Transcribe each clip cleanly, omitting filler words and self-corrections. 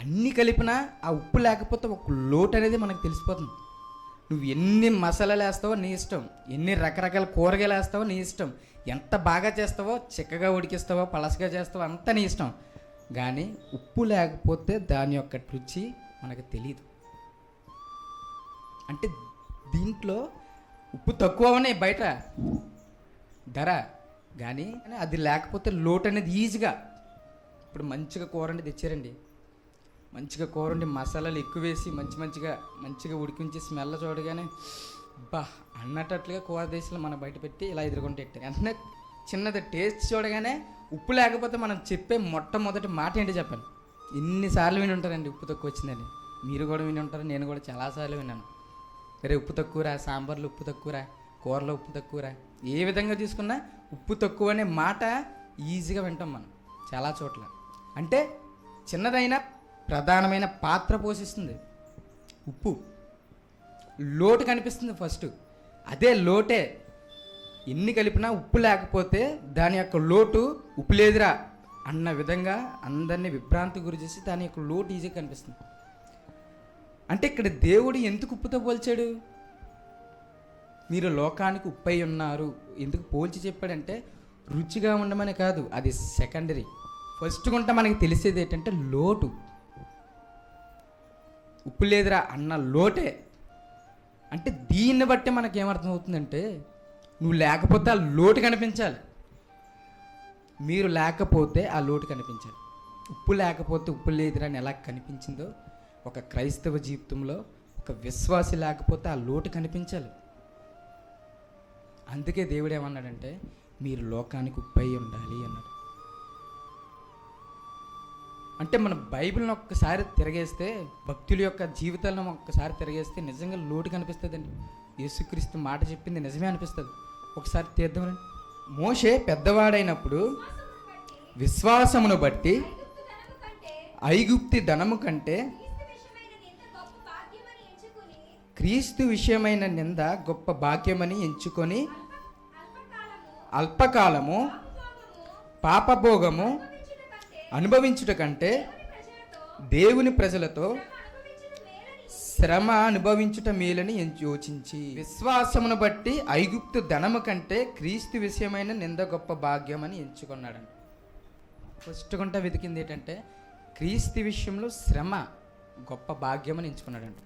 అన్నీ కలిపినా ఆ ఉప్పు లేకపోతే ఒక లోటు అనేది మనకు తెలిసిపోతుంది. నువ్వు ఎన్ని మసాలాలు వేస్తావో నీ ఇష్టం, ఎన్ని రకరకాల కూరగాయలు వేస్తావో నీ ఇష్టం, ఎంత బాగా చేస్తావో, చిక్కగా ఉడికిస్తావో, పలసగా చేస్తావో అంతా నీ ఇష్టం. కానీ ఉప్పు లేకపోతే దాని యొక్క రుచి మనకు తెలియదు. అంటే దీంట్లో ఉప్పు తక్కువ ఉన్నాయి బయట ధర, కానీ అది లేకపోతే లోటు అనేది ఈజీగా. ఇప్పుడు మంచిగా కూర వండి తెచ్చారండి, మంచిగా కూర వండి మసాలాలు ఎక్కువ వేసి మంచిగా ఉడికించి స్మెల్ చూడగానే బా అన్నట్టుగా కూర దేశాలు మనం బయట పెట్టి ఇలా ఎదుర్కొంటే వెంటనే చిన్నది టేస్ట్ చూడగానే ఉప్పు లేకపోతే మనం చెప్పే మొట్టమొదటి మాట ఏంటి చెప్పండి? ఎన్నిసార్లు విని ఉంటారండి ఉప్పు తక్కువ వచ్చిందని. మీరు కూడా విని ఉంటారు, నేను కూడా చాలాసార్లు విన్నాను. సరే ఉప్పు తక్కువరా, సాంబార్లో ఉప్పు తక్కువరా, కూరలో ఉప్పు తక్కువరా, ఏ విధంగా తీసుకున్నా ఉప్పు తక్కువ అనే మాట ఈజీగా వింటాం మనం చాలా చోట్ల. అంటే చిన్నదైన ప్రధానమైన పాత్ర పోషిస్తుంది ఉప్పు. లోటు కనిపిస్తుంది ఫస్ట్, అదే లోటే. ఎన్ని కలిపినా ఉప్పు లేకపోతే దాని యొక్క లోటు ఉప్పు లేదురా అన్న విధంగా అందరినీ విభ్రాంతి గురి చేసి దాని యొక్క లోటు ఈజీగా కనిపిస్తుంది. అంటే ఇక్కడ దేవుడు ఎందుకు ఉప్పుతో పోల్చాడు? మీరు లోకానికి ఉప్పై ఉన్నారు ఎందుకు పోల్చి చెప్పాడంటే రుచిగా ఉండమని కాదు, అది సెకండరీ. ఫస్ట్ గుంట మనకి తెలిసేది ఏంటంటే లోటు. ఉప్పు లేదురా అన్న లోటే. అంటే దీన్ని బట్టి మనకేమర్థం అవుతుందంటే నువ్వు లేకపోతే ఆ లోటు కనిపించాలి, మీరు లేకపోతే ఆ లోటు కనిపించాలి. ఉప్పు లేకపోతే ఉప్పు లేదురా అని ఎలా కనిపించిందో ఒక క్రైస్తవ జీవితంలో ఒక విశ్వాసి లేకపోతే ఆ లోటు కనిపించాలి. అందుకే దేవుడు ఏమన్నాడంటే మీరు లోకానికి ఉప్పై ఉండాలి అన్నాడు. అంటే మన బైబిల్ని ఒక్కసారి తిరగేస్తే, భక్తుల యొక్క జీవితాలను ఒక్కసారి తిరగేస్తే నిజంగా లోటు కనిపిస్తుందండి. యేసుక్రీస్తు మాట చెప్పింది నిజమే అనిపిస్తుంది. ఒకసారి తీద్దామని. మోషే పెద్దవాడైనప్పుడు విశ్వాసమును బట్టి ఐగుప్తి ధనము కంటే క్రీస్తు విషయమైన నింద గొప్ప భాగ్యమని ఎంచుకొని అల్పకాలము పాపభోగము అనుభవించుట కంటే దేవుని ప్రజలతో శ్రమ అనుభవించుట మేలని యోచించి విశ్వాసమును బట్టి ఐగుప్తు ధనము కంటే క్రీస్తు విషయమైన నింద గొప్ప భాగ్యం అని ఎంచుకున్నాడంట. ఫస్ట్ గుంట వెతికింది ఏంటంటే క్రీస్తు విషయంలో శ్రమ గొప్ప భాగ్యం అని ఎంచుకున్నాడంట.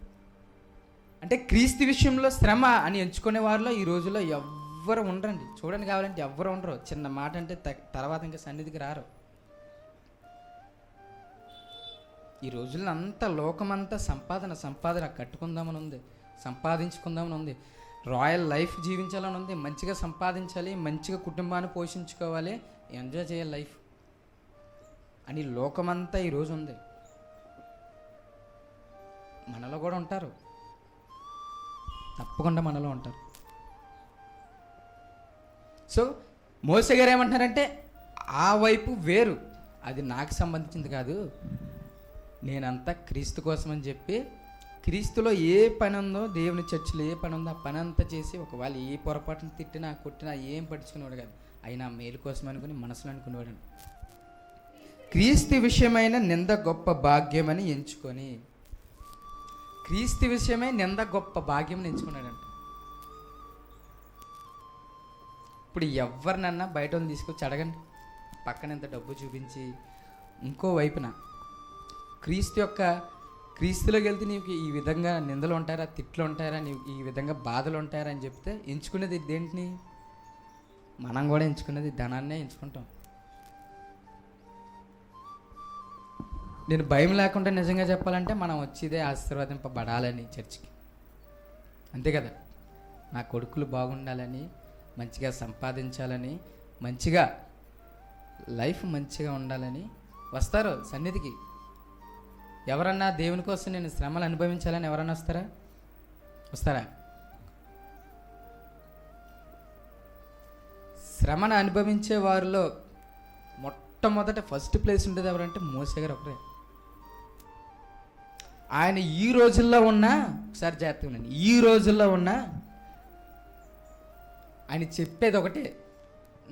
అంటే క్రీస్తు విషయంలో శ్రమ అని ఎంచుకునే వారిలో ఈ రోజుల్లో ఎవ్వరు ఉండరండి. చూడండి, కావాలంటే ఎవ్వరు ఉండరు. చిన్న మాట అంటే తర్వాత ఇంకా సన్నిధికి రారు. ఈ రోజుల్లో అంతా లోకమంతా సంపాదన కట్టుకుందామని ఉంది, సంపాదించుకుందామని ఉంది, రాయల్ లైఫ్ జీవించాలని ఉంది, మంచిగా సంపాదించాలి, మంచిగా కుటుంబాన్ని పోషించుకోవాలి, ఎంజాయ్ చేయాలి లైఫ్ అని లోకమంతా ఈరోజు ఉంది. మనలో కూడా ఉంటారు, తప్పకుండా మనలో ఉంటారు. సో మోసే గారు ఏమంటున్నారంటే ఆ వైపు వేరు, అది నాకు సంబంధించింది కాదు, నేనంతా క్రీస్తు కోసం అని చెప్పి క్రీస్తులో ఏ పని ఉందో, దేవుని చర్చిలో ఏ పని ఉందో ఆ పని అంతా చేసి ఒకవేళ ఏ పొరపాటును తిట్టినా కొట్టినా ఏం పట్టించుకునేవాడు కాదు. అయినా మేలు కోసం అనుకుని మనసులో అనుకునేవాడు. క్రీస్తు విషయమైన నింద గొప్ప భాగ్యమని ఎంచుకొని, క్రీస్తు విషయమై నింద గొప్ప భాగ్యం ఎంచుకున్నాడంట. ఇప్పుడు ఎవరినన్నా బయట వాళ్ళని తీసుకొచ్చి అడగండి, పక్కన ఎంత డబ్బు చూపించి ఇంకో వైపున క్రీస్తులోకి వెళ్తే నీకు ఈ విధంగా నిందలు ఉంటారా, తిట్లు ఉంటారా, నీకు ఈ విధంగా బాధలు ఉంటారా అని చెప్తే ఎంచుకునేది దేంటిని? మనం కూడా ఎంచుకునేది ధనాన్నే ఎంచుకుంటాం. నేను భయం లేకుండా నిజంగా చెప్పాలంటే మనం వచ్చేదే ఆశీర్వదింపబడాలని చర్చికి, అంతే కదా. నా కొడుకులు బాగుండాలని, మంచిగా సంపాదించాలని, మంచిగా లైఫ్ మంచిగా ఉండాలని వస్తారు సన్నిధికి. ఎవరన్నా దేవుని కోసం నేను శ్రమలు అనుభవించాలని ఎవరన్నా వస్తారా? శ్రమను అనుభవించే వారిలో మొట్టమొదట ఫస్ట్ ప్లేస్ ఉండేది ఎవరంటే మోసే గారు ఒకరే. ఆయన ఈ రోజుల్లో ఉన్నా, ఒకసారి జాగ్రత్తగా ఉండండి, ఈ రోజుల్లో ఉన్నా ఆయన చెప్పేది ఒకటే,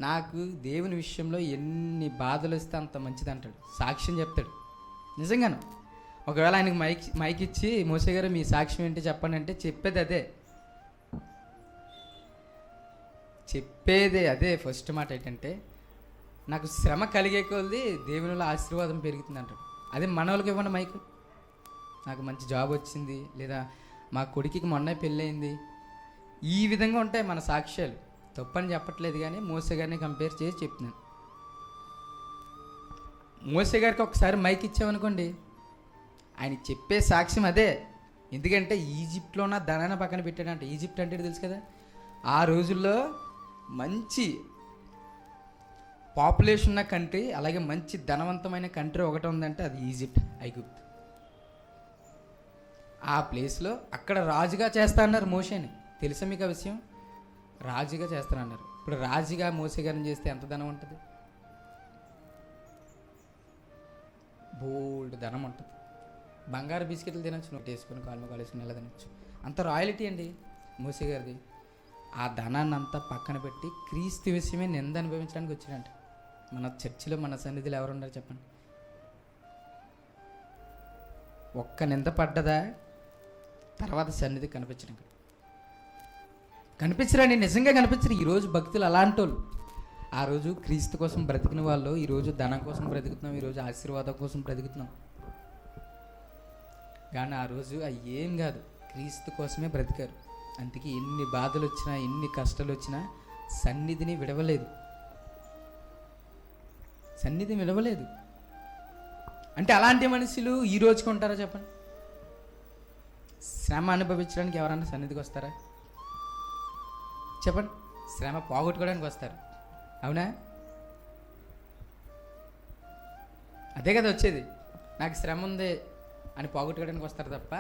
నాకు దేవుని విషయంలో ఎన్ని బాధలు వస్తే అంత మంచిది అంటాడు. సాక్ష్యం చెప్తాడు నిజంగాను. ఒకవేళ ఆయనకి మైక్ ఇచ్చి మోసే గారు మీ సాక్ష్యం ఏంటి చెప్పండి అంటే చెప్పేదే అదే ఫస్ట్ మాట ఏంటంటే, నాకు శ్రమ కలిగే కొద్దీ దేవునిలో ఆశీర్వాదం పెరుగుతుంది అంటాడు. అదే మన వాళ్ళకి ఇవ్వండి మైక్, నాకు మంచి జాబ్ వచ్చింది, లేదా మా కొడుకుకి మొన్న పెళ్ళయింది, ఈ విధంగా ఉంటాయి మన సాక్ష్యాలు. తప్పని చెప్పట్లేదు, కానీ మోసే గారిని కంపేర్ చేసి చెప్తున్నాను. మోసే గారికి ఒకసారి మైక్ ఇచ్చామనుకోండి, ఆయన చెప్పే సాక్ష్యం అదే. ఎందుకంటే ఈజిప్ట్లో ఉన్న ధనాన్ని పక్కన పెట్టాడంట. ఈజిప్ట్ అంటే తెలుసు కదా, ఆ రోజుల్లో మంచి పాపులేషన్ ఉన్న కంట్రీ, అలాగే మంచి ధనవంతమైన కంట్రీ ఒకటి ఉందంటే అది ఈజిప్ట్, ఐగుప్తు. ఆ ప్లేస్లో అక్కడ రాజుగా చేస్తా అన్నారు మోసేని. తెలుసా మీకు ఆ విషయం? రాజుగా చేస్తానన్నారు. ఇప్పుడు రాజుగా మోసే గారిని చేస్తే ఎంత ధనం ఉంటుంది? బోల్డ్ ధనం ఉంటుంది. బంగారు బిస్కెట్లు తినచ్చు, నోట్ వేసుకొని కాలు కాలేసుకుని ఎలా తినచ్చు. అంత రాయల్టీ అండి మోసే గారిది. ఆ ధనాన్ని అంతా పక్కన పెట్టి క్రీస్తు విషయమే నింద అనుభవించడానికి వచ్చినట్టు. మన చర్చిలో మన సన్నిధిలో ఎవరున్నారు చెప్పండి? ఒక్క నింద పడ్డదా తర్వాత సన్నిధి కనిపించరండి, నిజంగా కనిపించరు. ఈరోజు భక్తులు అలాంటి వాళ్ళు. ఆ రోజు క్రీస్తు కోసం బ్రతికిన వాళ్ళు ఈరోజు ధనం కోసం బ్రతుకుతున్నాం, ఈరోజు ఆశీర్వాదం కోసం బ్రతుకుతున్నాం. కానీ ఆ రోజు అవి ఏం కాదు, క్రీస్తు కోసమే బ్రతికారు. అందుకే ఎన్ని బాధలు వచ్చినా, ఎన్ని కష్టాలు వచ్చినా సన్నిధిని విడవలేదు. అంటే అలాంటి మనుషులు ఈ రోజుకి ఉంటారా చెప్పండి? శ్రమ అనుభవించడానికి ఎవరన్నా సన్నిధికి వస్తారా చెప్పండి? శ్రమ పోగొట్టుకోవడానికి వస్తారు, అవునా? అదే కదా వచ్చేది. నాకు శ్రమ ఉంది అని పోగొట్టుకోవడానికి వస్తారు తప్ప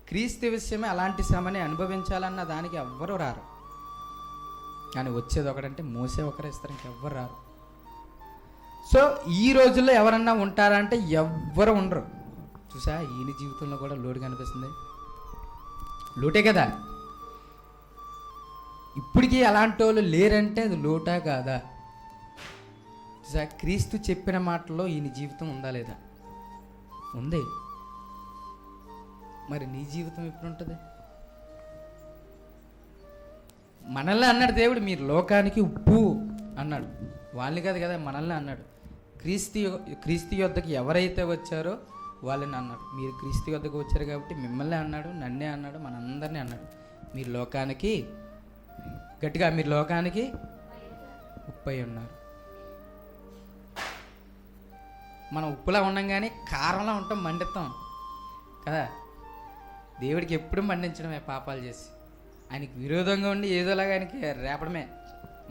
క్రీస్తు విషయమే అలాంటి శ్రమని అనుభవించాలన్న దానికి ఎవ్వరూ రారు. కానీ వచ్చేది ఒకటంటే మోసే ఒకరు ఇస్తారు, ఇంకెవ్వరు రారు. సో ఈ రోజుల్లో ఎవరన్నా ఉంటారా అంటే ఎవ్వరు ఉండరు. చూసా, ఈయన జీవితంలో కూడా లోటు కనిపిస్తుంది. లోటే కదా. ఇప్పటికీ అలాంటి వాళ్ళు లేరంటే అది లోటా కాదా? చూసా, క్రీస్తు చెప్పిన మాటల్లో ఈయన జీవితం ఉందా లేదా? ఉంది. మరి నీ జీవితం ఎప్పుడు ఉంటుంది? మనల్ని అన్నాడు దేవుడు, మీరు లోకానికి ఉప్పు అన్నాడు. వాళ్ళని కాదు కదా, మనల్ని అన్నాడు. క్రీస్తు యొద్దకు ఎవరైతే వచ్చారో వాళ్ళని అన్నాడు. మీరు క్రీస్తు యొద్దకు వచ్చారు కాబట్టి మిమ్మల్ని అన్నాడు, నన్నే అన్నాడు, మనందరినీ అన్నాడు. మీరు లోకానికి, గట్టిగా, మీరు లోకానికి ఉప్పు అయి ఉన్నారు. మనం ఉప్పులా ఉన్నాం కానీ కారంలా ఉంటాం, మండిస్తాం కదా. దేవుడికి ఎప్పుడు మండించడమే పాపాలు చేసి. ఆయనకి విరోధంగా ఉండి ఏదోలాగా ఆయనకి రేపడమే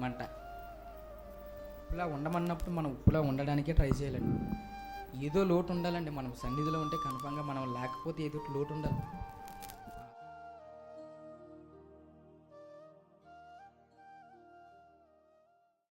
మంట. ఉప్పులా ఉండమన్నప్పుడు మనం ఉప్పులా ఉండడానికే ట్రై చేయాలండి. ఏదో లోటు ఉండాలండి. మనం సన్నిధిలో ఉంటే కన్ఫామ్గా, మనం లేకపోతే ఏదో లోటు ఉండాలి.